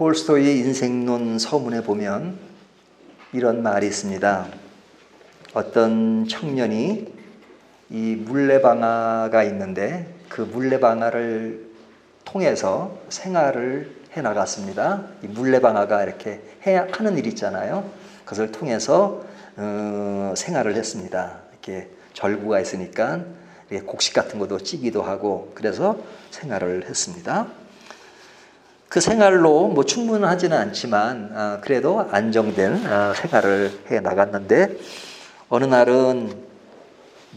톨스토이의 인생론 서문에 보면 이런 말이 있습니다. 어떤 청년이 이 물레방아가 있는데 그 물레방아를 통해서 생활을 해 나갔습니다. 이 물레방아가 이렇게 하는 일 있잖아요. 그것을 통해서 생활을 했습니다. 이렇게 절구가 있으니까 곡식 같은 것도 찌기도 하고 그래서 생활을 했습니다. 그 생활로 뭐 충분하지는 않지만 그래도 안정된 생활을 해 나갔는데 어느 날은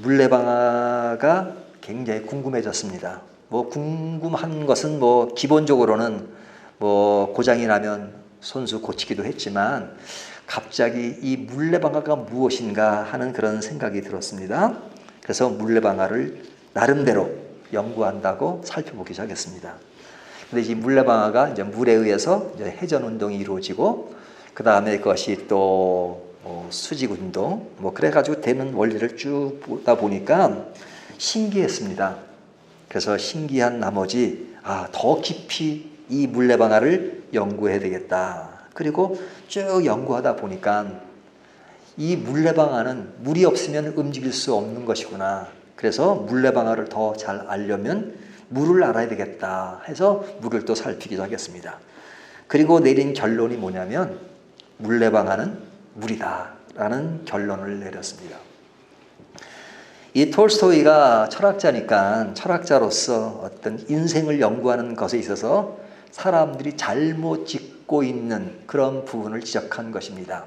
물레방아가 굉장히 궁금해졌습니다. 뭐 궁금한 것은 뭐 기본적으로는 뭐 고장이 나면 손수 고치기도 했지만 갑자기 이 물레방아가 무엇인가 하는 그런 생각이 들었습니다. 그래서 물레방아를 나름대로 연구한다고 살펴보기 시작했습니다. 근데 이 물레방아가 이제 물에 의해서 이제 회전 운동이 이루어지고 그 다음에 그것이 또 수직 운동 뭐 그래가지고 되는 원리를 쭉 보다 보니까 신기했습니다. 그래서 신기한 나머지 더 깊이 이 물레방아를 연구해야 되겠다. 그리고 쭉 연구하다 보니까 이 물레방아는 물이 없으면 움직일 수 없는 것이구나. 그래서 물레방아를 더 잘 알려면 물을 알아야 되겠다 해서 물을 또 살피기 시작했습니다. 그리고 내린 결론이 뭐냐면 물레방아는 물이다 라는 결론을 내렸습니다. 이 톨스토이가 철학자니까 철학자로서 어떤 인생을 연구하는 것에 있어서 사람들이 잘못 짓고 있는 그런 부분을 지적한 것입니다.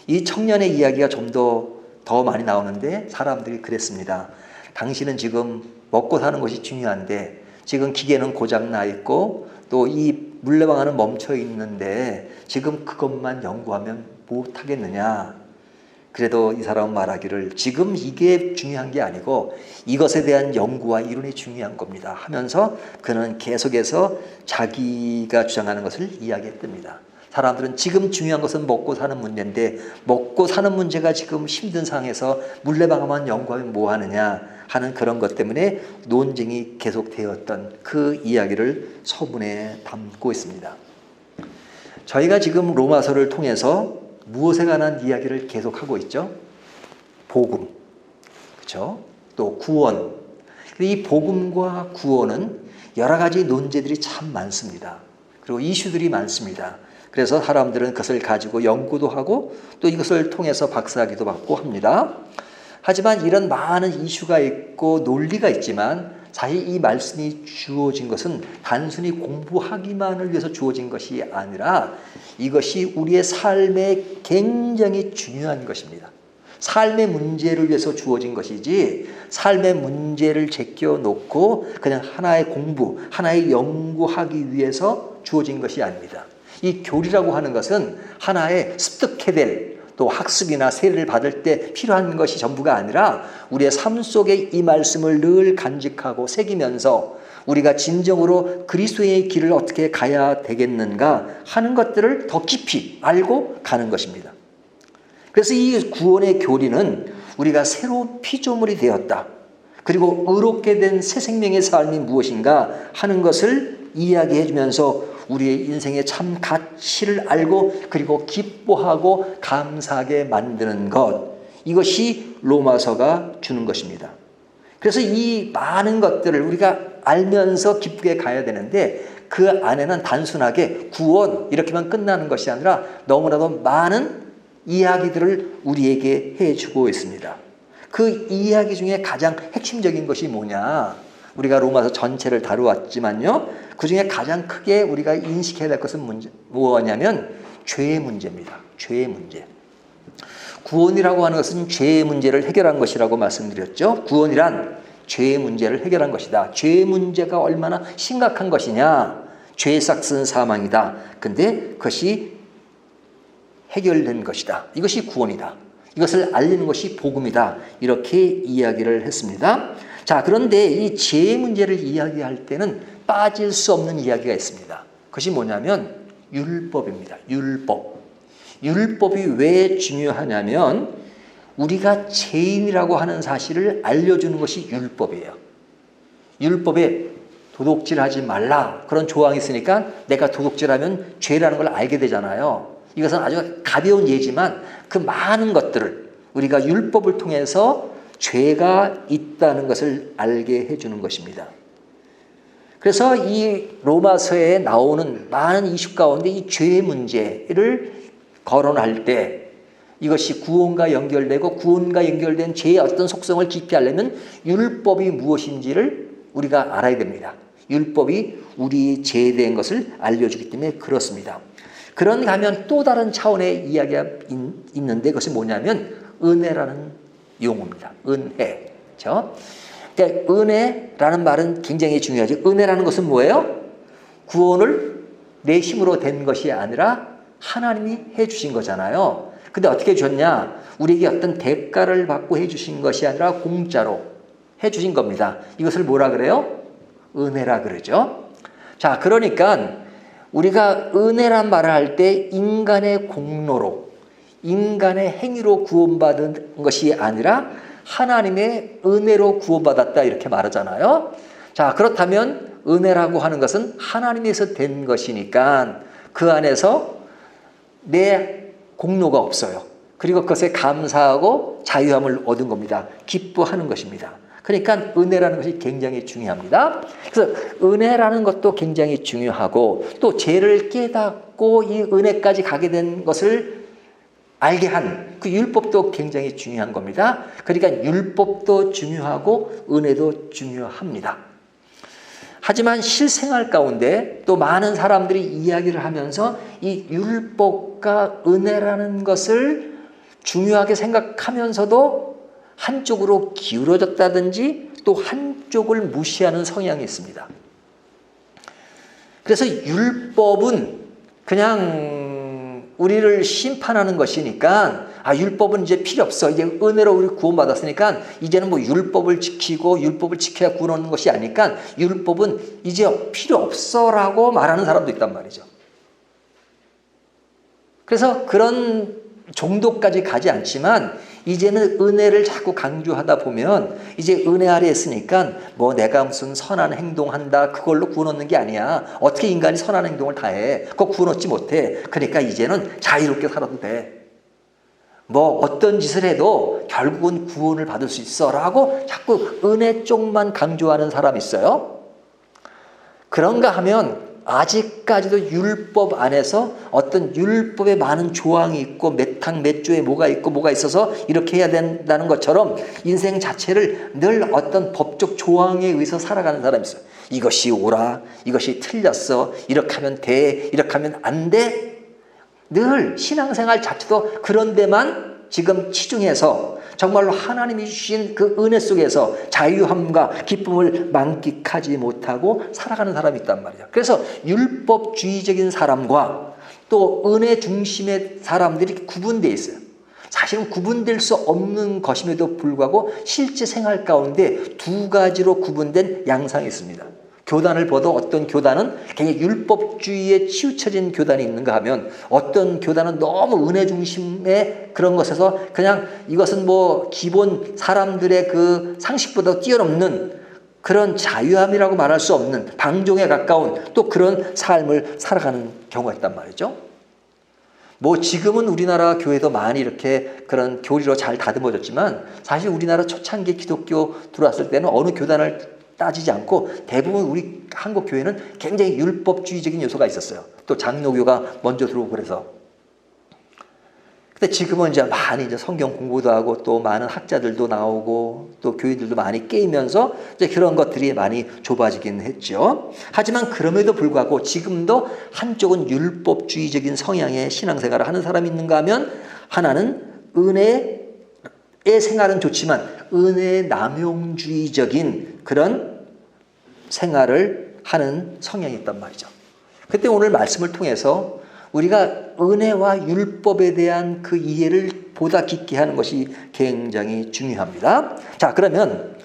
이 청년의 이야기가 좀 더 많이 나오는데 사람들이 그랬습니다. 당신은 지금 먹고 사는 것이 중요한데 지금 기계는 고장 나 있고 또 이 물레방아는 멈춰 있는데 지금 그것만 연구하면 못하겠느냐. 그래도 이 사람은 말하기를 지금 이게 중요한 게 아니고 이것에 대한 연구와 이론이 중요한 겁니다 하면서 그는 계속해서 자기가 주장하는 것을 이야기했답니다. 사람들은 지금 중요한 것은 먹고 사는 문제인데 먹고 사는 문제가 지금 힘든 상황에서 물레방아만 연구하면 뭐하느냐 하는 그런 것 때문에 논쟁이 계속되었던 그 이야기를 서문에 담고 있습니다. 저희가 지금 로마서를 통해서 무엇에 관한 이야기를 계속하고 있죠? 복음, 그렇죠? 또 구원. 이 복음과 구원은 여러 가지 논제들이 참 많습니다. 그리고 이슈들이 많습니다. 그래서 사람들은 그것을 가지고 연구도 하고 또 이것을 통해서 박사학위도 받고 합니다. 하지만 이런 많은 이슈가 있고 논리가 있지만 사실 이 말씀이 주어진 것은 단순히 공부하기만을 위해서 주어진 것이 아니라 이것이 우리의 삶에 굉장히 중요한 것입니다. 삶의 문제를 위해서 주어진 것이지 삶의 문제를 제껴놓고 그냥 하나의 공부, 하나의 연구하기 위해서 주어진 것이 아닙니다. 이 교리라고 하는 것은 하나의 습득해야 될 또 학습이나 세례를 받을 때 필요한 것이 전부가 아니라 우리의 삶 속에 이 말씀을 늘 간직하고 새기면서 우리가 진정으로 그리스도의 길을 어떻게 가야 되겠는가 하는 것들을 더 깊이 알고 가는 것입니다. 그래서 이 구원의 교리는 우리가 새로운 피조물이 되었다. 그리고 의롭게 된 새 생명의 삶이 무엇인가 하는 것을 이야기해 주면서 우리의 인생의 참 가치를 알고 그리고 기뻐하고 감사하게 만드는 것, 이것이 로마서가 주는 것입니다. 그래서 이 많은 것들을 우리가 알면서 기쁘게 가야 되는데 그 안에는 단순하게 구원 이렇게만 끝나는 것이 아니라 너무나도 많은 이야기들을 우리에게 해주고 있습니다. 그 이야기 중에 가장 핵심적인 것이 뭐냐? 우리가 로마서 전체를 다루었지만요. 그 중에 가장 크게 우리가 인식해야 될 것은 무엇이냐면 죄의 문제입니다. 죄의 문제. 구원이라고 하는 것은 죄의 문제를 해결한 것이라고 말씀드렸죠. 구원이란 죄의 문제를 해결한 것이다. 죄의 문제가 얼마나 심각한 것이냐. 죄의 삭은 사망이다. 근데 그것이 해결된 것이다. 이것이 구원이다. 이것을 알리는 것이 복음이다. 이렇게 이야기를 했습니다. 자, 그런데 이 죄의 문제를 이야기할 때는 빠질 수 없는 이야기가 있습니다. 그것이 뭐냐면 율법입니다. 율법. 율법이 왜 중요하냐면 우리가 죄인이라고 하는 사실을 알려주는 것이 율법이에요. 율법에 도둑질하지 말라 그런 조항이 있으니까 내가 도둑질하면 죄라는 걸 알게 되잖아요. 이것은 아주 가벼운 예지만 그 많은 것들을 우리가 율법을 통해서 죄가 있다는 것을 알게 해주는 것입니다. 그래서 이 로마서에 나오는 많은 이슈 가운데 이 죄의 문제를 거론할 때 이것이 구원과 연결되고 구원과 연결된 죄의 어떤 속성을 깊이 알려면 율법이 무엇인지를 우리가 알아야 됩니다. 율법이 우리 죄에 대한 것을 알려주기 때문에 그렇습니다. 그런가 하면 또 다른 차원의 이야기가 있는데 그것이 뭐냐면 은혜라는 용어입니다. 은혜. 그렇죠? 그러니까 은혜라는 말은 굉장히 중요하죠. 은혜라는 것은 뭐예요? 구원을 내 힘으로 된 것이 아니라 하나님이 해주신 거잖아요. 근데 어떻게 줬냐? 우리에게 어떤 대가를 받고 해주신 것이 아니라 공짜로 해주신 겁니다. 이것을 뭐라 그래요? 은혜라 그러죠. 자, 그러니까 우리가 은혜란 말을 할 때 인간의 공로로, 인간의 행위로 구원받은 것이 아니라 하나님의 은혜로 구원받았다 이렇게 말하잖아요. 자, 그렇다면 은혜라고 하는 것은 하나님에서 된 것이니까 그 안에서 내 공로가 없어요. 그리고 그것에 감사하고 자유함을 얻은 겁니다. 기뻐하는 것입니다. 그러니까 은혜라는 것이 굉장히 중요합니다. 그래서 은혜라는 것도 굉장히 중요하고 또 죄를 깨닫고 이 은혜까지 가게 된 것을 알게 한 그 율법도 굉장히 중요한 겁니다. 그러니까 율법도 중요하고 은혜도 중요합니다. 하지만 실생활 가운데 또 많은 사람들이 이야기를 하면서 이 율법과 은혜라는 것을 중요하게 생각하면서도 한쪽으로 기울어졌다든지 또 한쪽을 무시하는 성향이 있습니다. 그래서 율법은 그냥 우리를 심판하는 것이니까 율법은 이제 필요 없어. 이제 은혜로 우리 구원받았으니까 이제는 뭐 율법을 지키고 율법을 지켜야 구원 얻는 것이 아니니까 율법은 이제 필요 없어라고 말하는 사람도 있단 말이죠. 그래서 그런 정도까지 가지 않지만 이제는 은혜를 자꾸 강조하다 보면 이제 은혜 아래에 있으니까 뭐 내가 무슨 선한 행동한다 그걸로 구원 얻는 게 아니야. 어떻게 인간이 선한 행동을 다 해. 그거 구원 얻지 못해. 그러니까 이제는 자유롭게 살아도 돼. 뭐 어떤 짓을 해도 결국은 구원을 받을 수 있어 라고 자꾸 은혜 쪽만 강조하는 사람이 있어요. 그런가 하면 아직까지도 율법 안에서 어떤 율법에 많은 조항이 있고 몇 항 몇 조에 뭐가 있고 뭐가 있어서 이렇게 해야 된다는 것처럼 인생 자체를 늘 어떤 법적 조항에 의해서 살아가는 사람이 있어요. 이것이 옳아, 이것이 틀렸어, 이렇게 하면 돼, 이렇게 하면 안 돼. 늘 신앙생활 자체도 그런 데만 지금 치중해서 정말로 하나님이 주신 그 은혜 속에서 자유함과 기쁨을 만끽하지 못하고 살아가는 사람이 있단 말이에요. 그래서 율법주의적인 사람과 또 은혜 중심의 사람들이 구분되어 있어요. 사실은 구분될 수 없는 것임에도 불구하고 실제 생활 가운데 두 가지로 구분된 양상이 있습니다. 교단을 봐도 어떤 교단은 굉장히 율법주의에 치우쳐진 교단이 있는가 하면 어떤 교단은 너무 은혜 중심의 그런 것에서 그냥 이것은 뭐 기본 사람들의 그 상식보다 뛰어넘는 그런 자유함이라고 말할 수 없는 방종에 가까운 또 그런 삶을 살아가는 경우가 있단 말이죠. 뭐 지금은 우리나라 교회도 많이 이렇게 그런 교리로 잘 다듬어졌지만 사실 우리나라 초창기 기독교 들어왔을 때는 어느 교단을 따지지 않고 대부분 우리 한국 교회는 굉장히 율법주의적인 요소가 있었어요. 또 장로교가 먼저 들어오고 그래서. 근데 지금은 이제 많이 이제 성경 공부도 하고 또 많은 학자들도 나오고 또 교인들도 많이 깨이면서 이제 그런 것들이 많이 좁아지긴 했죠. 하지만 그럼에도 불구하고 지금도 한쪽은 율법주의적인 성향의 신앙생활을 하는 사람이 있는가 하면 하나는 은혜의 생활은 좋지만 은혜의 남용주의적인 그런 생활을 하는 성향이 있단 말이죠. 그때 오늘 말씀을 통해서 우리가 은혜와 율법에 대한 그 이해를 보다 깊게 하는 것이 굉장히 중요합니다. 자, 그러면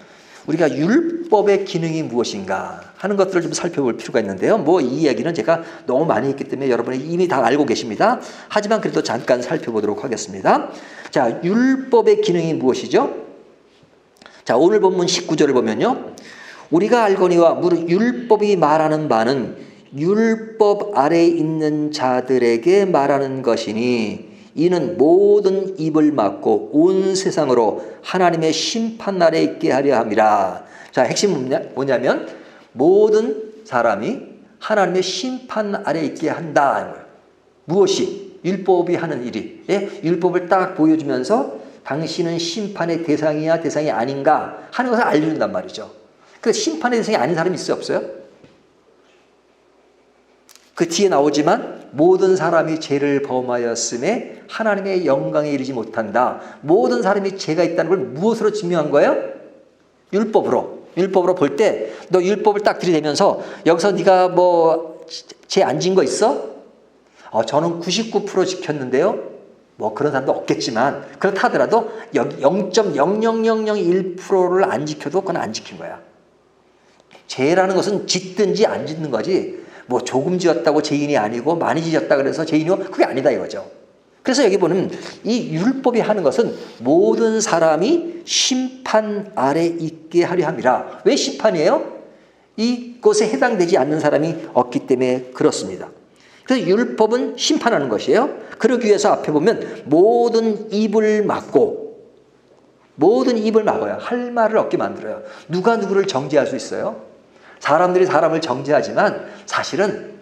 우리가 율법의 기능이 무엇인가 하는 것들을 좀 살펴볼 필요가 있는데요. 뭐 이 이야기는 제가 너무 많이 했기 때문에 여러분이 이미 다 알고 계십니다. 하지만 그래도 잠깐 살펴보도록 하겠습니다. 자, 율법의 기능이 무엇이죠? 자, 오늘 본문 19절을 보면요. 우리가 알거니와 무릇 율법이 말하는 바는 율법 아래에 있는 자들에게 말하는 것이니 이는 모든 입을 막고 온 세상으로 하나님의 심판 날에 있게 하려 함이라. 자, 핵심은 뭐냐면 모든 사람이 하나님의 심판 아래에 있게 한다. 무엇이? 율법이 하는 일이. 예? 율법을 딱 보여주면서 당신은 심판의 대상이야 대상이 아닌가 하는 것을 알려준단 말이죠. 그 심판의 대상이 아닌 사람이 있어요 없어요? 그 뒤에 나오지만 모든 사람이 죄를 범하였음에 하나님의 영광에 이르지 못한다. 모든 사람이 죄가 있다는 걸 무엇으로 증명한 거예요? 율법으로. 율법으로 볼 때 너 율법을 딱 들이대면서 여기서 네가 뭐 죄 안 지은 거 있어? 저는 99% 지켰는데요. 뭐 그런 사람도 없겠지만 그렇다 하더라도 0.00001%를 안 지켜도 그건 안 지킨 거야. 죄라는 것은 짓든지 안 짓는 거지 뭐 조금 지었다고 죄인이 아니고 많이 지었다 그래서 죄인이고 그게 아니다 이거죠. 그래서 여기 보면 이 율법이 하는 것은 모든 사람이 심판 아래 있게 하려 함이라. 왜 심판이에요? 이것에 해당되지 않는 사람이 없기 때문에 그렇습니다. 그래서 율법은 심판하는 것이에요. 그러기 위해서 앞에 보면 모든 입을 막고 모든 입을 막아야 할 말을 없게 만들어요. 누가 누구를 정죄할 수 있어요? 사람들이 사람을 정죄하지만 사실은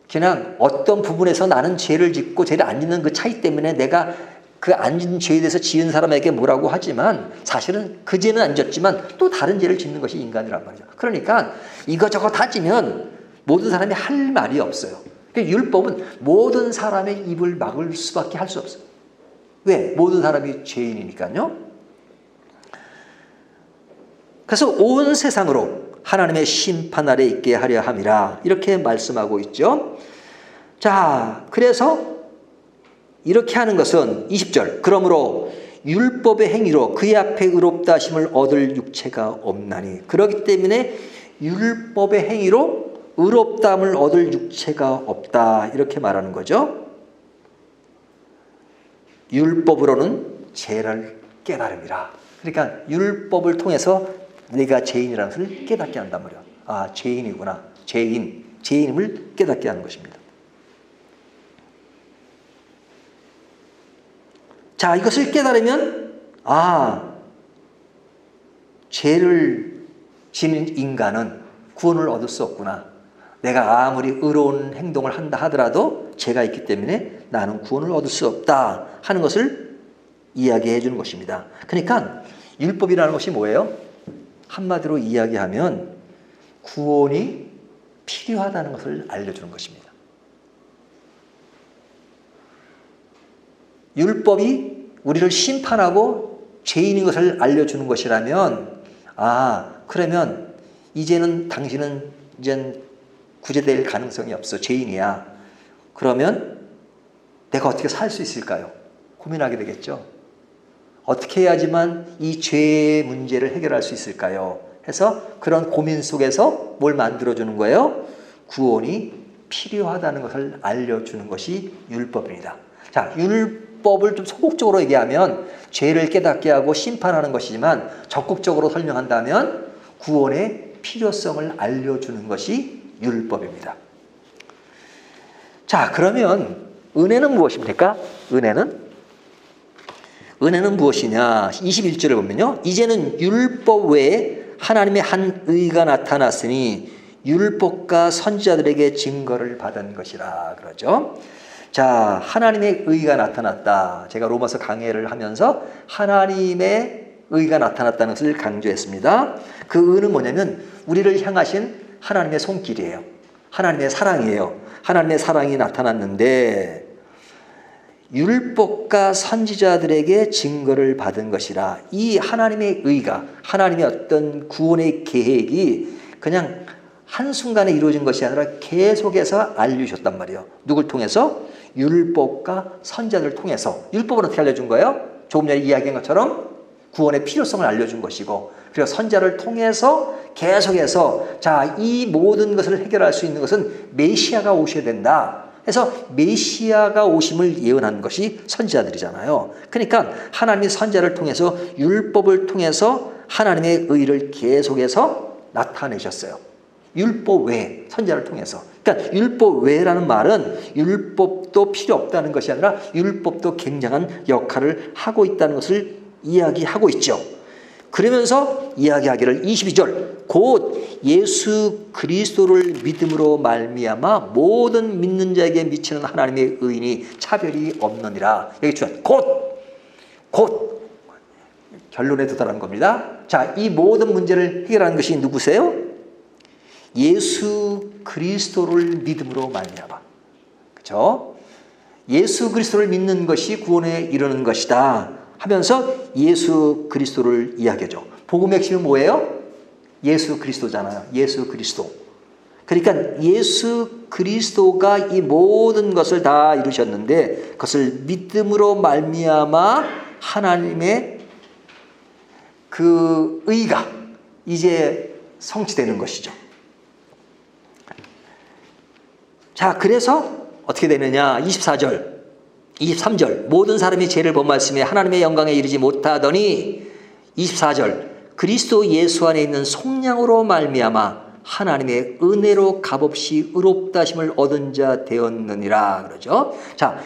그냥 어떤 부분에서 나는 죄를 짓고 죄를 안 짓는 그 차이 때문에 내가 그 안 짓는 죄에 대해서 지은 사람에게 뭐라고 하지만 사실은 그 죄는 안 졌지만 또 다른 죄를 짓는 것이 인간이란 말이죠. 그러니까 이것저것 따지면 모든 사람이 할 말이 없어요. 율법은 모든 사람의 입을 막을 수밖에 할 수 없어요. 왜? 모든 사람이 죄인이니까요. 그래서 온 세상으로 하나님의 심판 아래 있게 하려 함이라 이렇게 말씀하고 있죠. 자, 그래서 이렇게 하는 것은 20절 그러므로 율법의 행위로 그의 앞에 의롭다 하심을 얻을 육체가 없나니 그렇기 때문에 율법의 행위로 의롭다함을 얻을 육체가 없다 이렇게 말하는 거죠. 율법으로는 죄를 깨달음이라. 그러니까 율법을 통해서 내가 죄인이라는 것을 깨닫게 한단 말이야. 아, 죄인이구나. 죄인임을 깨닫게 하는 것입니다. 자, 이것을 깨달으면 죄를 지는 인간은 구원을 얻을 수 없구나. 내가 아무리 의로운 행동을 한다 하더라도 죄가 있기 때문에 나는 구원을 얻을 수 없다 하는 것을 이야기해 주는 것입니다. 그러니까 율법이라는 것이 뭐예요? 한마디로 이야기하면 구원이 필요하다는 것을 알려주는 것입니다. 율법이 우리를 심판하고 죄인인 것을 알려주는 것이라면 그러면 이제는 당신은 이젠 구제될 가능성이 없어. 죄인이야. 그러면 내가 어떻게 살 수 있을까요? 고민하게 되겠죠. 어떻게 해야지만 이 죄의 문제를 해결할 수 있을까요? 해서 그런 고민 속에서 뭘 만들어주는 거예요? 구원이 필요하다는 것을 알려주는 것이 율법입니다. 자, 율법을 좀 소극적으로 얘기하면 죄를 깨닫게 하고 심판하는 것이지만 적극적으로 설명한다면 구원의 필요성을 알려주는 것이 율법입니다. 자, 그러면 은혜는 무엇입니까? 은혜는 무엇이냐? 21절을 보면요. 이제는 율법 외에 하나님의 한 의가 나타났으니 율법과 선지자들에게 증거를 받은 것이라 그러죠. 자, 하나님의 의가 나타났다. 제가 로마서 강해를 하면서 하나님의 의가 나타났다는 것을 강조했습니다. 그 의는 뭐냐면 우리를 향하신 하나님의 손길이에요. 하나님의 사랑이에요. 하나님의 사랑이 나타났는데 율법과 선지자들에게 증거를 받은 것이라. 이 하나님의 의가, 하나님의 어떤 구원의 계획이 그냥 한순간에 이루어진 것이 아니라 계속해서 알려주셨단 말이에요. 누굴 통해서? 율법과 선지자들을 통해서. 율법은 어떻게 알려준 거예요? 조금 전에 이야기한 것처럼 구원의 필요성을 알려준 것이고, 그리고 선지자를 통해서 계속해서 이 모든 것을 해결할 수 있는 것은 메시아가 오셔야 된다. 그래서 메시아가 오심을 예언한 것이 선지자들이잖아요. 그러니까 하나님이 선지자를 통해서 율법을 통해서 하나님의 의를 계속해서 나타내셨어요. 율법 외 선지자를 통해서. 그러니까 율법 외라는 말은 율법도 필요 없다는 것이 아니라 율법도 굉장한 역할을 하고 있다는 것을 이야기하고 있죠. 그러면서 이야기하기를 22절 곧 예수 그리스도를 믿음으로 말미암아 모든 믿는 자에게 미치는 하나님의 의인이 차별이 없느니라. 여기 중요한 곧 결론에 도달하는 겁니다. 자, 이 모든 문제를 해결하는 것이 누구세요? 예수 그리스도를 믿음으로 말미암아. 그렇죠? 예수 그리스도를 믿는 것이 구원에 이르는 것이다 하면서 예수 그리스도를 이야기하죠. 복음의 핵심은 뭐예요? 예수 그리스도잖아요. 예수 그리스도. 그러니까 예수 그리스도가 이 모든 것을 다 이루셨는데 그것을 믿음으로 말미암아 하나님의 그 의가 이제 성취되는 것이죠. 자, 그래서 어떻게 되느냐? 24절, 23절 모든 사람이 죄를 범하였으며 하나님의 영광에 이르지 못하더니 24절 그리스도 예수 안에 있는 속량으로 말미암아 하나님의 은혜로 값없이 의롭다 하심을 얻은 자 되었느니라 그러죠. 자,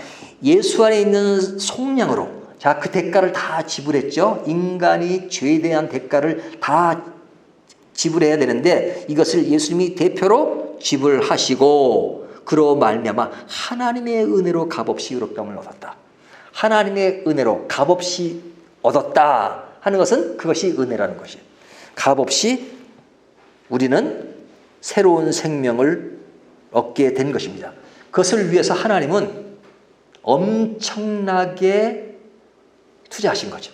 예수 안에 있는 속량으로 자, 그 대가를 다 지불했죠. 인간이 죄에 대한 대가를 다 지불해야 되는데 이것을 예수님이 대표로 지불하시고 그로 말미암아 하나님의 은혜로 값없이 의롭다함을 얻었다. 하나님의 은혜로 값없이 얻었다 하는 것은 그것이 은혜라는 것이에요. 값없이 우리는 새로운 생명을 얻게 된 것입니다. 그것을 위해서 하나님은 엄청나게 투자하신 거죠.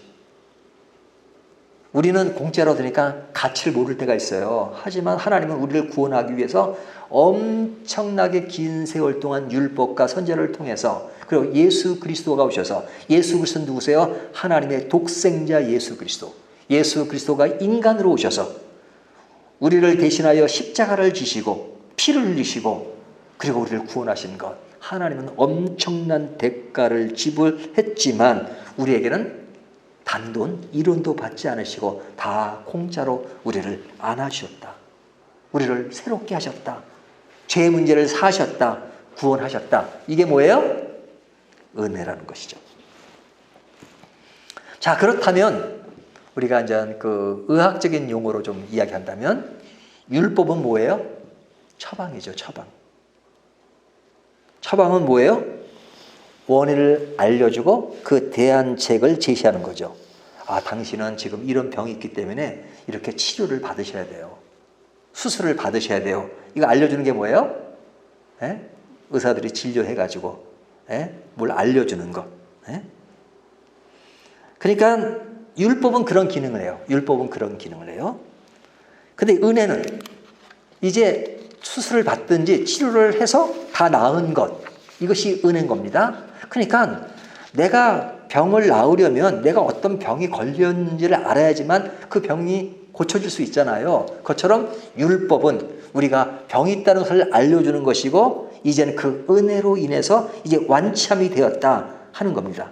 우리는 공짜로 얻으니까 가치를 모를 때가 있어요. 하지만 하나님은 우리를 구원하기 위해서 엄청나게 긴 세월 동안 율법과 선지자를 통해서 그리고 예수 그리스도가 오셔서 예수 그리스도는 누구세요? 하나님의 독생자 예수 그리스도. 예수 그리스도가 인간으로 오셔서 우리를 대신하여 십자가를 지시고 피를 흘리시고 그리고 우리를 구원하신 것. 하나님은 엄청난 대가를 지불했지만 우리에게는 단돈 1원도 받지 않으시고 다 공짜로 우리를 안아주셨다. 우리를 새롭게 하셨다. 죄의 문제를 사하셨다. 구원하셨다. 이게 뭐예요? 은혜라는 것이죠. 자, 그렇다면 우리가 이제 그 의학적인 용어로 좀 이야기한다면 율법은 뭐예요? 처방이죠. 처방. 처방은 뭐예요? 원인을 알려주고 그 대안책을 제시하는 거죠. 아, 당신은 지금 이런 병이 있기 때문에 이렇게 치료를 받으셔야 돼요. 수술을 받으셔야 돼요. 이거 알려주는 게 뭐예요? 에? 의사들이 진료해가지고 뭘 알려주는 것. 그러니까 율법은 그런 기능을 해요. 율법은 그런 기능을 해요. 근데 은혜는 이제 수술을 받든지 치료를 해서 다 나은 것. 이것이 은혜인 겁니다. 그러니까 내가 병을 나으려면 내가 어떤 병이 걸렸는지를 알아야지만 그 병이 고쳐질 수 있잖아요. 그것처럼 율법은 우리가 병이 있다는 것을 알려주는 것이고 이제는 그 은혜로 인해서 이제 완치함이 되었다 하는 겁니다.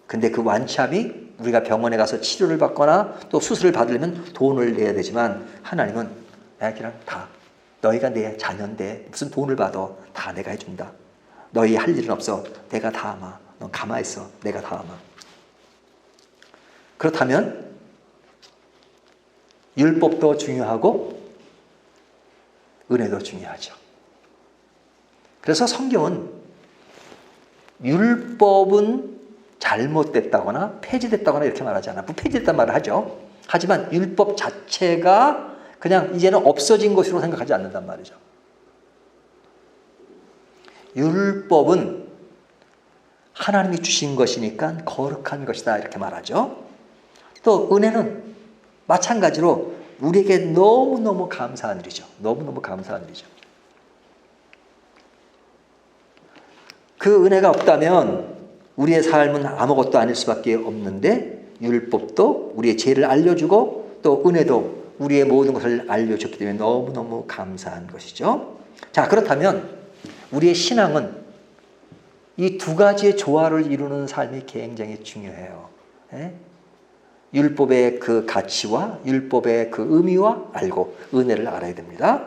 근데 그 완치함이 우리가 병원에 가서 치료를 받거나 또 수술을 받으려면 돈을 내야 되지만 하나님은 그냥 다 너희가 내 자녀인데 무슨 돈을 받아. 다 내가 해준다. 너희 할 일은 없어. 내가 다 아마. 넌 가만히 있어. 내가 다 아마. 그렇다면 율법도 중요하고 은혜도 중요하죠. 그래서 성경은 율법은 잘못됐다거나 폐지됐다거나 이렇게 말하지 않아요. 폐지됐다는 말을 하죠. 하지만 율법 자체가 그냥 이제는 없어진 것으로 생각하지 않는단 말이죠. 율법은 하나님이 주신 것이니까 거룩한 것이다 이렇게 말하죠. 또 은혜는 마찬가지로 우리에게 너무너무 감사한 일이죠. 너무너무 감사한 일이죠. 그 은혜가 없다면 우리의 삶은 아무것도 아닐 수밖에 없는데 율법도 우리의 죄를 알려주고 또 은혜도 우리의 모든 것을 알려줬기 때문에 너무너무 감사한 것이죠. 자, 그렇다면 우리의 신앙은 이 두 가지의 조화를 이루는 삶이 굉장히 중요해요. 율법의 그 가치와 율법의 그 의미와 알고 은혜를 알아야 됩니다.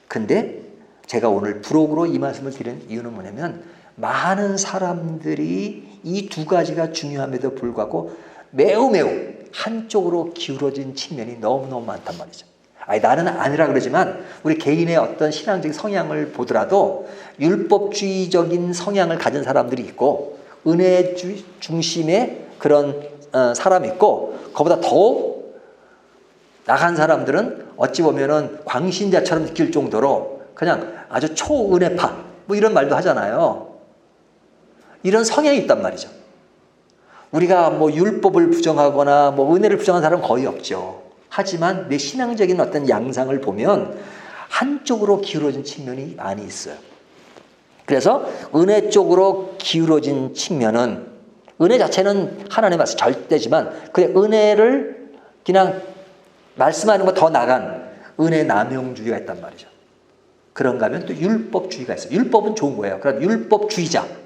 근데 제가 오늘 부록으로 이 말씀을 드리는 이유는 뭐냐면 많은 사람들이 이 두 가지가 중요함에도 불구하고 매우 한쪽으로 기울어진 측면이 너무너무 많단 말이죠. 아니, 나는 아니라 그러지만 우리 개인의 어떤 신앙적인 성향을 보더라도 율법주의적인 성향을 가진 사람들이 있고 은혜 중심의 그런 사람이 있고 그보다 더 나간 사람들은 어찌 보면은 광신자처럼 느낄 정도로 그냥 아주 초은혜파 뭐 이런 말도 하잖아요. 이런 성향이 있단 말이죠. 우리가 뭐 율법을 부정하거나 뭐 은혜를 부정한 사람은 거의 없죠. 하지만 내 신앙적인 어떤 양상을 보면 한쪽으로 기울어진 측면이 많이 있어요. 그래서 은혜 쪽으로 기울어진 측면은 은혜 자체는 하나님의 말씀 절대지만 그 은혜를 그냥 말씀하는 거 더 나간 은혜 남용주의가 있단 말이죠. 그런가 하면 또 율법주의가 있어요. 율법은 좋은 거예요. 그럼 율법주의자는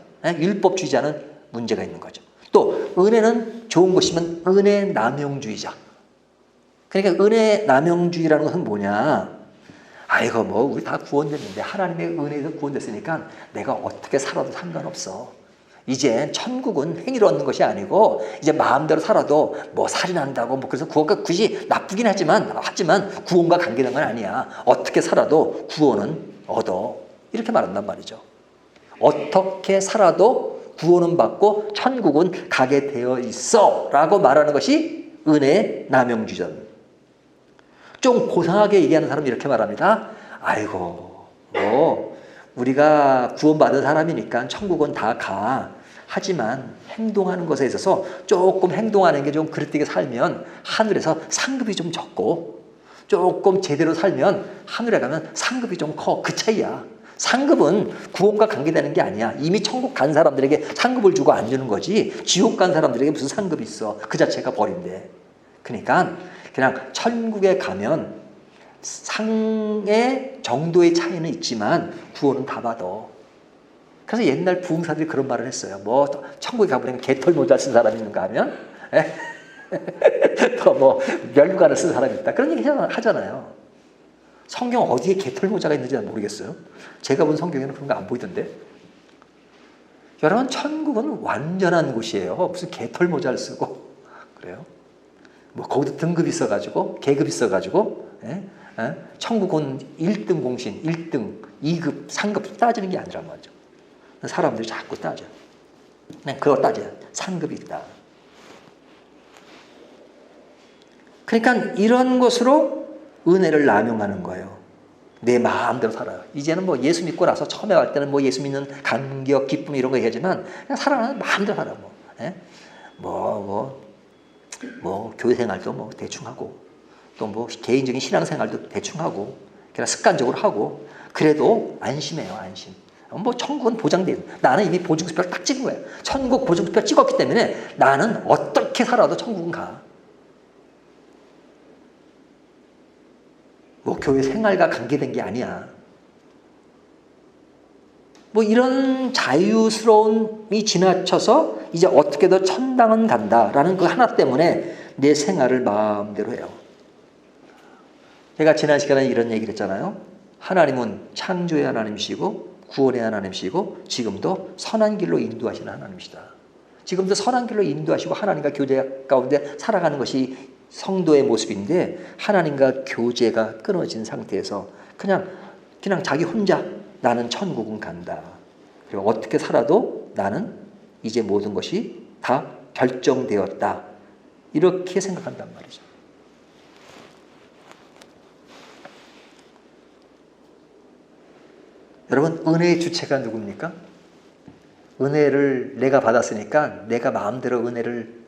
문제가 있는 거죠. 또 은혜는 좋은 것이면 은혜 남용주의자. 그러니까 은혜 남용주의라는 것은 뭐냐? 아이고 뭐 우리 다 구원됐는데 하나님의 은혜에서 구원됐으니까 내가 어떻게 살아도 상관없어. 이제 천국은 행위로 얻는 것이 아니고 이제 마음대로 살아도 뭐 살인한다고 뭐 그래서 구원과 굳이 나쁘긴 하지만 구원과 관계된 건 아니야. 어떻게 살아도 구원은 얻어. 이렇게 말한단 말이죠. 어떻게 살아도 구원은 받고 천국은 가게 되어 있어 라고 말하는 것이 은혜의 남용주의자. 좀 고상하게 얘기하는 사람은 이렇게 말합니다. 아이고 뭐 우리가 구원받은 사람이니까 천국은 다 가. 하지만 행동하는 것에 있어서 조금 행동하는 게 좀 그릇되게 살면 하늘에서 상급이 좀 적고 조금 제대로 살면 하늘에 가면 상급이 좀 커. 그 차이야. 상급은 구원과 관계되는 게 아니야. 이미 천국 간 사람들에게 상급을 주고 안 주는 거지 지옥 간 사람들에게 무슨 상급이 있어. 그 자체가 벌인데. 그러니까 그냥 천국에 가면 상의 정도의 차이는 있지만 구원은 다 받아. 그래서 옛날 부흥사들이 그런 말을 했어요. 뭐 천국에 가보면 개털 모자 쓴 사람이 있는가 하면 또 뭐 멸관을 쓴 사람이 있다. 그런 얘기 하잖아요. 성경 어디에 개털 모자가 있는지는 모르겠어요. 제가 본 성경에는 그런 거 안 보이던데. 여러분 천국은 완전한 곳이에요. 무슨 개털 모자를 쓰고 그래요. 뭐 거기도 등급이 있어가지고 계급이 있어가지고 천국은 1등 공신 1등 2급 3급 따지는 게 아니란 말이죠. 사람들이 자꾸 따져. 그냥 그거 따져요. 상급이 있다. 그러니까 이런 것으로 은혜를 남용하는 거예요. 내 마음대로 살아요. 이제는 뭐 예수 믿고 나서 처음에 갈 때는 뭐 예수 믿는 감격, 기쁨 이런 거 얘기하지만 그냥 살아가는 마음대로 살아. 뭐 교회 생활도 뭐 대충 하고 또 뭐 개인적인 신앙 생활도 대충 하고 그냥 습관적으로 하고 그래도 안심해요. 안심. 뭐 천국은 보장돼요. 나는 이미 보증수표를 딱 찍은 거예요. 천국 보증수표를 찍었기 때문에 나는 어떻게 살아도 천국은 가. 뭐 교회 생활과 관계된 게 아니야. 뭐 이런 자유스러움이 지나쳐서 이제 어떻게 더 천당은 간다라는 그 하나 때문에 내 생활을 마음대로 해요. 제가 지난 시간에 이런 얘기를 했잖아요. 하나님은 창조의 하나님이시고 구원의 하나님이시고 지금도 선한 길로 인도하시는 하나님이시다. 지금도 선한 길로 인도하시고 하나님과 교제 가운데 살아가는 것이 성도의 모습인데 하나님과 교제가 끊어진 상태에서 그냥 자기 혼자 나는 천국은 간다. 그리고 어떻게 살아도 나는 이제 모든 것이 다 결정되었다. 이렇게 생각한단 말이죠. 여러분 은혜의 주체가 누굽니까? 은혜를 내가 받았으니까 내가 마음대로 은혜를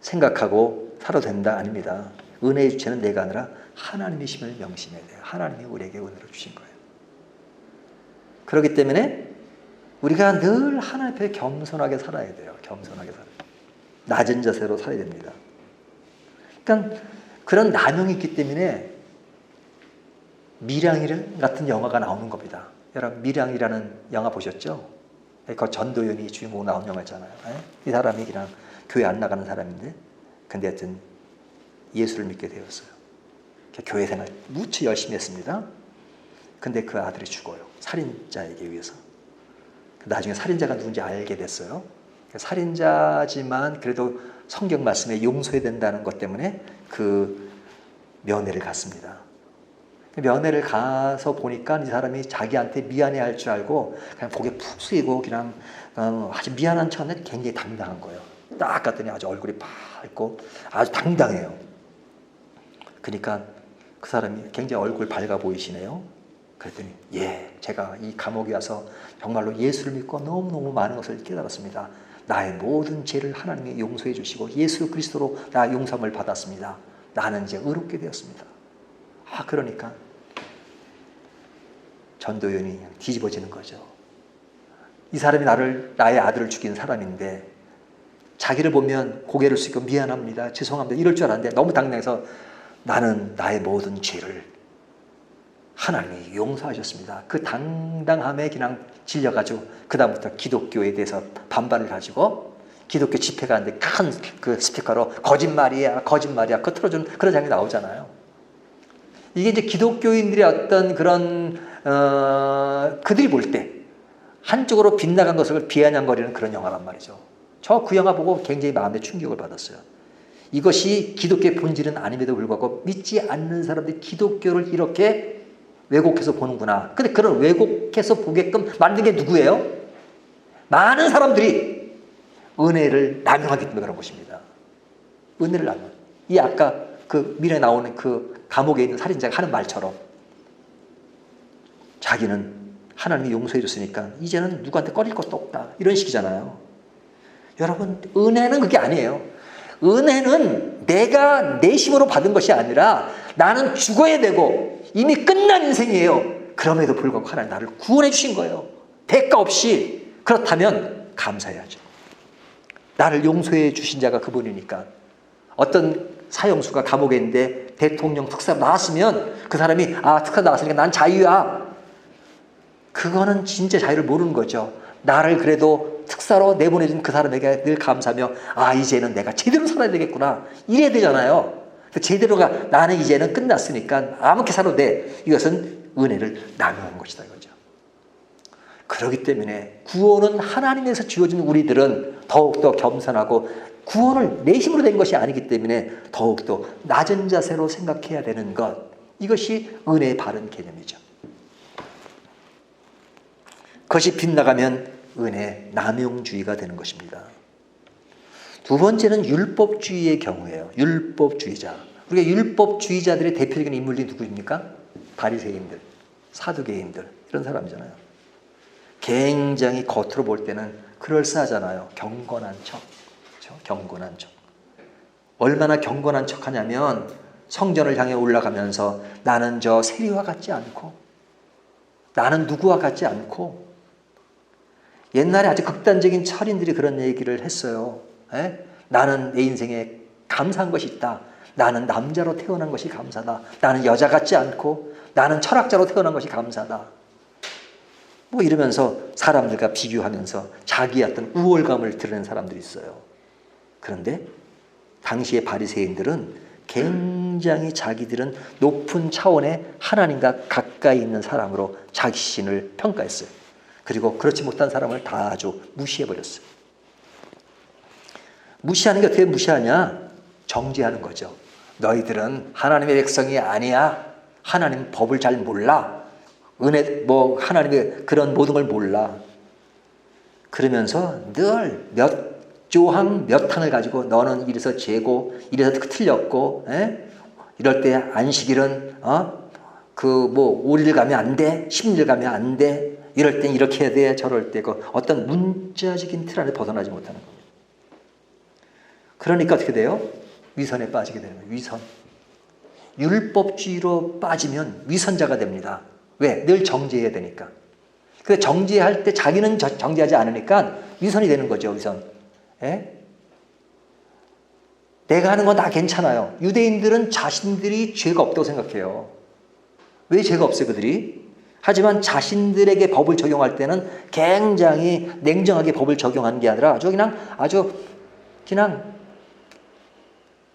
생각하고 살아도 된다 아닙니다. 은혜의 주체는 내가 아니라 하나님이심을 명심해야 돼요. 하나님이 우리에게 은혜를 주신 거예요. 그렇기 때문에 우리가 늘 하나님 앞에 겸손하게 살아야 돼요. 겸손하게 살아야 돼요. 낮은 자세로 살아야 됩니다. 그러니까 그런 남용이 있기 때문에 밀양이란 같은 영화가 나오는 겁니다. 여러분 밀양이라는 영화 보셨죠? 그 전도연이 주인공 나온 영화잖아요. 이 사람이 그냥 교회 안 나가는 사람인데 근데 하여튼 예수를 믿게 되었어요. 교회 생활 무척 열심히 했습니다. 근데 그 아들이 죽어요. 살인자에게 의해서. 나중에 살인자가 누군지 알게 됐어요. 살인자지만 그래도 성경 말씀에 용서해야 된다는 것 때문에 그 면회를 갔습니다. 면회를 가서 보니까 이 사람이 자기한테 미안해 할 줄 알고 그냥 고개 푹 숙이고 그냥 아주 미안한 척하는데 굉장히 당당한 거예요. 딱 갔더니 아주 얼굴이 밝고 아주 당당해요. 그러니까 그 사람이 굉장히 얼굴 밝아 보이시네요. 그랬더니 제가 이 감옥에 와서 정말로 예수를 믿고 너무너무 많은 것을 깨달았습니다. 나의 모든 죄를 하나님이 용서해 주시고 예수 그리스도로 나 용서함을 받았습니다. 나는 이제 의롭게 되었습니다. 그러니까 전도연이 뒤집어지는 거죠. 이 사람이 나의 아들을 죽인 사람인데 자기를 보면 고개를 숙이고 미안합니다, 죄송합니다 이럴 줄 알았는데 너무 당당해서 나는 나의 모든 죄를 하나님이 용서하셨습니다. 그 당당함에 그냥 질려가지고 그 다음부터 기독교에 대해서 반발을 가지고 기독교 집회가 하는데 큰 그 스피커로 거짓말이야 그거 틀어주는 그런 장면이 나오잖아요. 이게 이제 기독교인들의 어떤 그런 그들이 볼 때 한쪽으로 빗나간 것을 비아냥거리는 그런 영화란 말이죠. 저 그 영화 보고 굉장히 마음에 충격을 받았어요. 이것이 기독교의 본질은 아님에도 불구하고 믿지 않는 사람들이 기독교를 이렇게 왜곡해서 보는구나. 근데 그런 왜곡해서 보게끔 만든 게 누구예요? 많은 사람들이 은혜를 남용하기 때문에 그런 것입니다. 은혜를 남용. 이 아까 그 미래에 나오는 그 감옥에 있는 살인자가 하는 말처럼 자기는 하나님이 용서해 줬으니까 이제는 누구한테 꺼릴 것도 없다. 이런 식이잖아요. 여러분, 은혜는 그게 아니에요. 은혜는 내가 내 힘으로 받은 것이 아니라 나는 죽어야 되고 이미 끝난 인생이에요. 그럼에도 불구하고 하나님 나를 구원해 주신 거예요. 대가 없이. 그렇다면 감사해야죠. 나를 용서해 주신 자가 그분이니까. 어떤 사형수가 감옥에 있는데 대통령 특사로 나왔으면 그 사람이 특사 나왔으니까 난 자유야. 그거는 진짜 자유를 모르는 거죠. 나를 그래도 특사로 내보내준 그 사람에게 늘 감사하며 이제는 내가 제대로 살아야 되겠구나. 이래야 되잖아요. 제대로가 나는 이제는 끝났으니까 아무렇게 살아도 돼. 이것은 은혜를 남용한 것이다 이거죠. 그렇기 때문에 구원은 하나님에서 주어진 우리들은 더욱더 겸손하고 구원을 내 힘으로 된 것이 아니기 때문에 더욱더 낮은 자세로 생각해야 되는 것. 이것이 은혜의 바른 개념이죠. 그것이 빗나가면 은혜 남용주의가 되는 것입니다. 두 번째는 율법주의의 경우예요. 율법주의자. 우리가 율법주의자들의 대표적인 인물들이 누구입니까? 바리새인들, 사두개인들 이런 사람이잖아요. 굉장히 겉으로 볼 때는 그럴싸하잖아요. 경건한 척. 그렇죠? 경건한 척. 얼마나 경건한 척하냐면 성전을 향해 올라가면서 나는 저 세리와 같지 않고 나는 누구와 같지 않고 옛날에 아주 극단적인 철인들이 그런 얘기를 했어요. 나는 내 인생에 감사한 것이 있다. 나는 남자로 태어난 것이 감사다. 나는 여자 같지 않고 나는 철학자로 태어난 것이 감사다. 뭐 이러면서 사람들과 비교하면서 자기의 어떤 우월감을 드러낸 사람들이 있어요. 그런데 당시의 바리새인들은 굉장히 자기들은 높은 차원의 하나님과 가까이 있는 사람으로 자기 자신을 평가했어요. 그리고 그렇지 못한 사람을 다 아주 무시해버렸어요. 무시하는 게 어떻게 무시하냐? 정죄하는 거죠. 너희들은 하나님의 백성이 아니야. 하나님 법을 잘 몰라. 하나님의 그런 모든 걸 몰라. 그러면서 늘 몇 조항 몇 항을 가지고 너는 이래서 죄고 이래서 틀렸고 이럴 때 안식일은 5일 가면 안 돼. 10일 가면 안 돼. 이럴 땐 이렇게 해야 돼. 저럴 때 어떤 문자적인 틀 안에 벗어나지 못하는 겁니다. 그러니까 어떻게 돼요? 위선에 빠지게 되는 거예요. 위선. 율법주의로 빠지면 위선자가 됩니다. 왜? 늘 정죄해야 되니까. 근데 정죄할 때 자기는 정죄하지 않으니까 위선이 되는 거죠. 위선. 내가 하는 건 다 괜찮아요. 유대인들은 자신들이 죄가 없다고 생각해요. 왜 죄가 없어요, 그들이? 하지만 자신들에게 법을 적용할 때는 굉장히 냉정하게 법을 적용하는 게 아니라 아주 그냥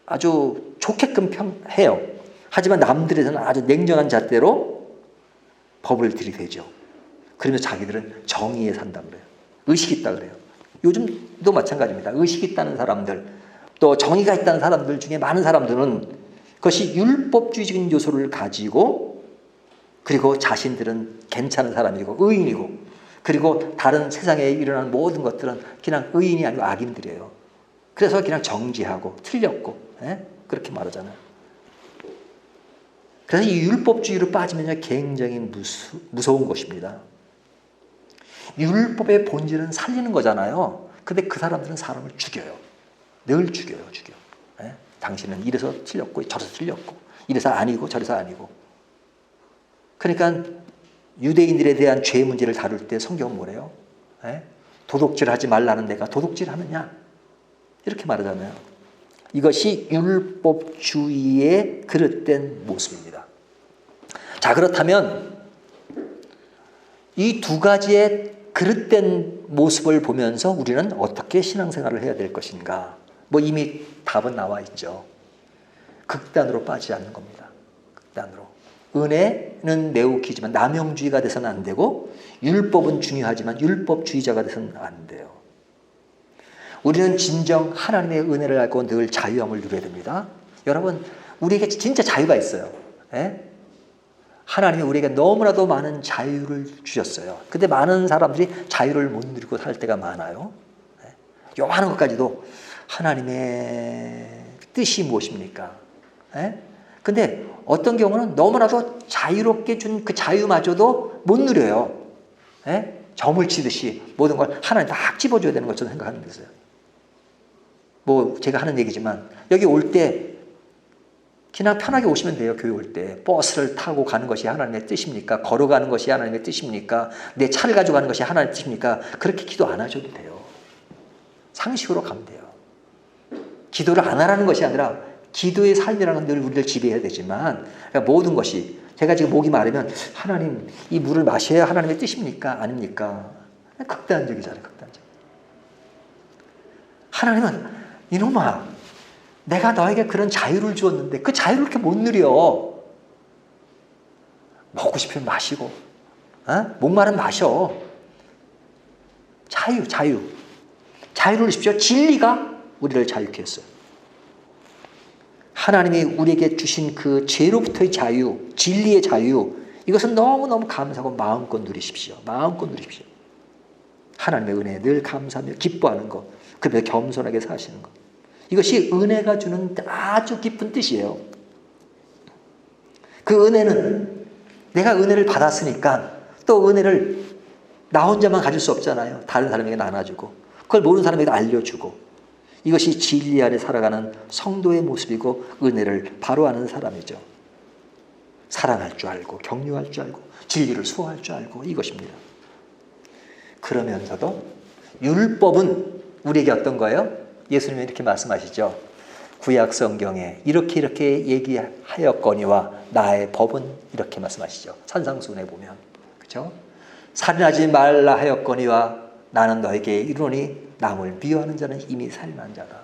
아주 좋게끔 해요. 하지만 남들에서는 아주 냉정한 잣대로 법을 들이대죠. 그러면서 자기들은 정의에 산다고 그래요. 의식이 있다 그래요. 요즘도 마찬가지입니다. 의식이 있다는 사람들, 또 정의가 있다는 사람들 중에 많은 사람들은 그것이 율법주의적인 요소를 가지고, 그리고 자신들은 괜찮은 사람이고 의인이고, 그리고 다른 세상에 일어나는 모든 것들은 그냥 의인이 아니고 악인들이에요. 그래서 그냥 정지하고 틀렸고, 그렇게 말하잖아요. 그래서 이 율법주의로 빠지면 굉장히 무서운 것입니다. 율법의 본질은 살리는 거잖아요. 근데 그 사람들은 사람을 죽여요. 늘 죽여요. 당신은 이래서 틀렸고 저래서 틀렸고, 이래서 아니고 저래서 아니고. 그러니까 유대인들에 대한 죄 문제를 다룰 때 성경은 뭐래요? 도둑질하지 말라는 내가 도둑질하느냐? 이렇게 말하잖아요. 이것이 율법주의의 그릇된 모습입니다. 자, 그렇다면 이 두 가지의 그릇된 모습을 보면서 우리는 어떻게 신앙생활을 해야 될 것인가? 뭐 이미 답은 나와 있죠. 극단으로 빠지지 않는 겁니다. 극단으로. 은혜는 매우 기지만 남용주의가 돼서는 안 되고, 율법은 중요하지만 율법주의자가 돼서는 안 돼요. 우리는 진정 하나님의 은혜를 알고 늘 자유함을 누려야 됩니다. 여러분, 우리에게 진짜 자유가 있어요. 하나님이 우리에게 너무나도 많은 자유를 주셨어요. 근데 많은 사람들이 자유를 못 누리고 살 때가 많아요. 요만한 것까지도 하나님의 뜻이 무엇입니까? 근데 어떤 경우는 너무나도 자유롭게 준 그 자유마저도 못 누려요. 점을 치듯이 모든 걸 하나님 딱 집어줘야 되는 것처럼 생각하는 거예요. 뭐 제가 하는 얘기지만 여기 올 때 그냥 편하게 오시면 돼요. 교회 올 때 버스를 타고 가는 것이 하나님의 뜻입니까? 걸어가는 것이 하나님의 뜻입니까? 내 차를 가지고 가는 것이 하나님의 뜻입니까? 그렇게 기도 안 하셔도 돼요. 상식으로 가면 돼요. 기도를 안 하라는 것이 아니라 기도의 삶이라는 늘 우리를 지배해야 되지만, 그러니까 모든 것이, 제가 지금 목이 마르면 하나님 이 물을 마셔야 하나님의 뜻입니까? 아닙니까? 극단적이잖아요. 극단적. 하나님은 이놈아, 내가 너에게 그런 자유를 주었는데 그 자유를 이렇게 못 누려. 먹고 싶으면 마시고, 목마르면 마셔. 자유를 주십시오. 진리가 우리를 자유케 했어요. 하나님이 우리에게 주신 그 죄로부터의 자유, 진리의 자유, 이것은 너무너무 감사하고 마음껏 누리십시오. 마음껏 누리십시오. 하나님의 은혜에 늘 감사하며 기뻐하는 것, 그러면서 겸손하게 사시는 것, 이것이 은혜가 주는 아주 깊은 뜻이에요. 그 은혜는 내가 은혜를 받았으니까 또 은혜를 나 혼자만 가질 수 없잖아요. 다른 사람에게 나눠주고, 그걸 모르는 사람에게 알려주고, 이것이 진리 안에 살아가는 성도의 모습이고 은혜를 바로 아는 사람이죠. 사랑할 줄 알고, 격려할 줄 알고, 진리를 수호할 줄 알고, 이것입니다. 그러면서도 율법은 우리에게 어떤 거예요? 예수님이 이렇게 말씀하시죠. 구약 성경에 이렇게 얘기하였거니와 나의 법은 이렇게 말씀하시죠. 산상수훈에 보면, 그렇죠? 살인하지 말라 하였거니와 나는 너에게 이르노니 남을 미워하는 자는 이미 살인한 자다.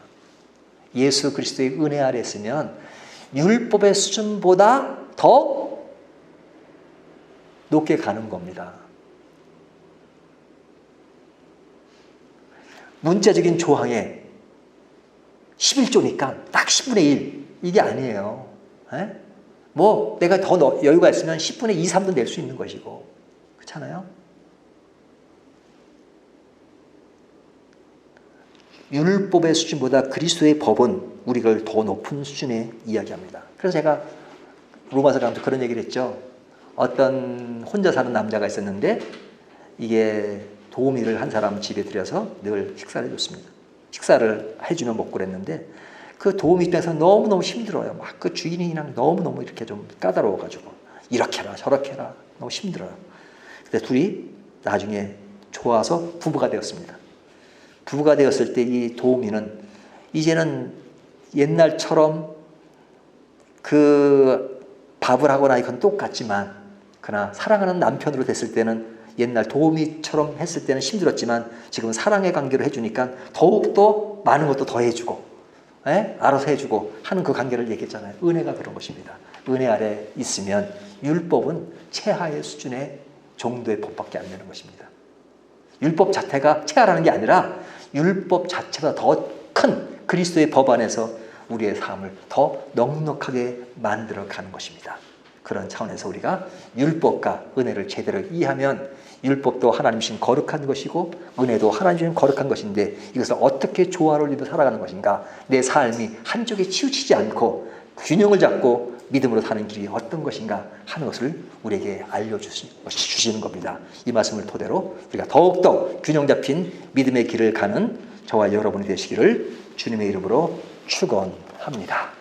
예수 그리스도의 은혜 아래 있으면 율법의 수준보다 더 높게 가는 겁니다. 문자적인 조항에 11조니까 딱 10분의 1 이게 아니에요. 뭐 내가 더 여유가 있으면 10분의 2, 3도 낼 수 있는 것이고, 그렇잖아요. 율법의 수준보다 그리스도의 법은 우리를 더 높은 수준에 이야기합니다. 그래서 제가 로마서 가면서 그런 얘기를 했죠. 어떤 혼자 사는 남자가 있었는데 이게 도우미를 한 사람 집에 들여서 늘 식사를 해줬습니다. 식사를 해주면 먹고 그랬는데 그 도우미 입장에서 너무너무 힘들어요. 막 그 주인이랑 너무너무 이렇게 좀 까다로워가지고 이렇게 해라 저렇게 해라 너무 힘들어요. 근데 둘이 나중에 좋아서 부부가 되었습니다. 부부가 되었을 때 이 도우미는 이제는 옛날처럼 그 밥을 하거나 이건 똑같지만, 그러나 사랑하는 남편으로 됐을 때는 옛날 도우미처럼 했을 때는 힘들었지만 지금은 사랑의 관계로 해주니까 더욱더 많은 것도 더 해주고 알아서 해주고 하는 그 관계를 얘기했잖아요. 은혜가 그런 것입니다. 은혜 아래 있으면 율법은 최하의 수준의 정도의 법밖에 안 되는 것입니다. 율법 자체가 최하라는 게 아니라 율법 자체가 더 큰 그리스도의 법 안에서 우리의 삶을 더 넉넉하게 만들어 가는 것입니다. 그런 차원에서 우리가 율법과 은혜를 제대로 이해하면 율법도 하나님 주신 거룩한 것이고 은혜도 하나님 주신 거룩한 것인데 이것을 어떻게 조화를 이루어 살아가는 것인가, 내 삶이 한쪽에 치우치지 않고 균형을 잡고 믿음으로 사는 길이 어떤 것인가 하는 것을 우리에게 알려주시는 겁니다. 이 말씀을 토대로 우리가 더욱더 균형 잡힌 믿음의 길을 가는 저와 여러분이 되시기를 주님의 이름으로 축원합니다.